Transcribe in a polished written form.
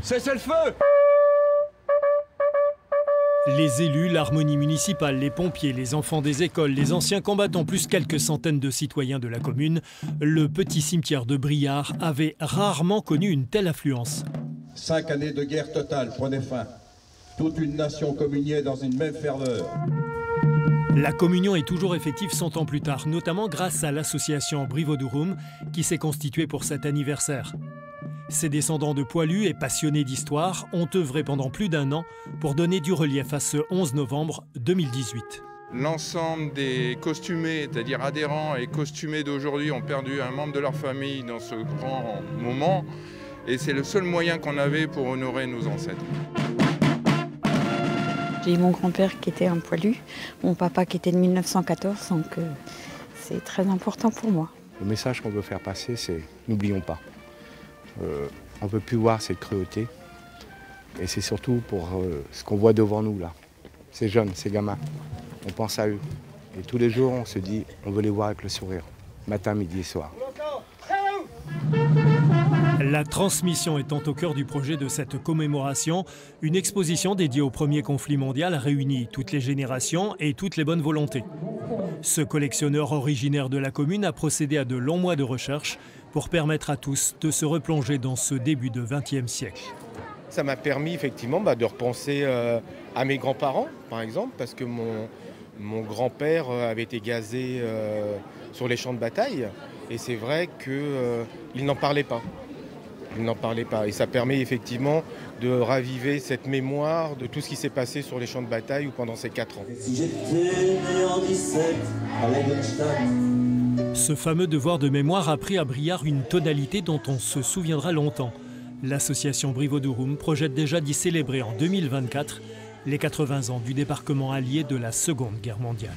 Cessez-le-feu! Les élus, l'harmonie municipale, les pompiers, les enfants des écoles, les anciens combattants, plus quelques centaines de citoyens de la commune, le petit cimetière de Briare avait rarement connu une telle affluence. 5 années de guerre totale prenaient fin. Toute une nation communiait dans une même ferveur. La communion est toujours effective 100 ans plus tard, notamment grâce à l'association Brivodurum qui s'est constituée pour cet anniversaire. Ses descendants de poilus et passionnés d'histoire ont œuvré pendant plus d'1 an pour donner du relief à ce 11 novembre 2018. L'ensemble des costumés, c'est-à-dire adhérents et costumés d'aujourd'hui, ont perdu un membre de leur famille dans ce grand moment. Et c'est le seul moyen qu'on avait pour honorer nos ancêtres. J'ai eu mon grand-père qui était un poilu, mon papa qui était de 1914, donc c'est très important pour moi. Le message qu'on veut faire passer, c'est n'oublions pas. On ne peut plus voir cette cruauté. Et c'est surtout pour ce qu'on voit devant nous là. Ces jeunes, ces gamins, on pense à eux. Et tous les jours, on se dit, on veut les voir avec le sourire. Matin, midi et soir. La transmission étant au cœur du projet de cette commémoration, une exposition dédiée au premier conflit mondial réunit toutes les générations et toutes les bonnes volontés. Ce collectionneur originaire de la commune a procédé à de longs mois de recherche pour permettre à tous de se replonger dans ce début de XXe siècle. Ça m'a permis effectivement de repenser à mes grands-parents, par exemple, parce que mon grand-père avait été gazé sur les champs de bataille. Et c'est vrai qu'il n'en parlait pas. Il n'en parlait pas. Et ça permet effectivement de raviver cette mémoire de tout ce qui s'est passé sur les champs de bataille ou pendant ces 4 ans. Si j'étais né en 17 à Lagenstadt. Ce fameux devoir de mémoire a pris à Briare une tonalité dont on se souviendra longtemps. L'association Brivodurum projette déjà d'y célébrer en 2024 les 80 ans du débarquement allié de la Seconde Guerre mondiale.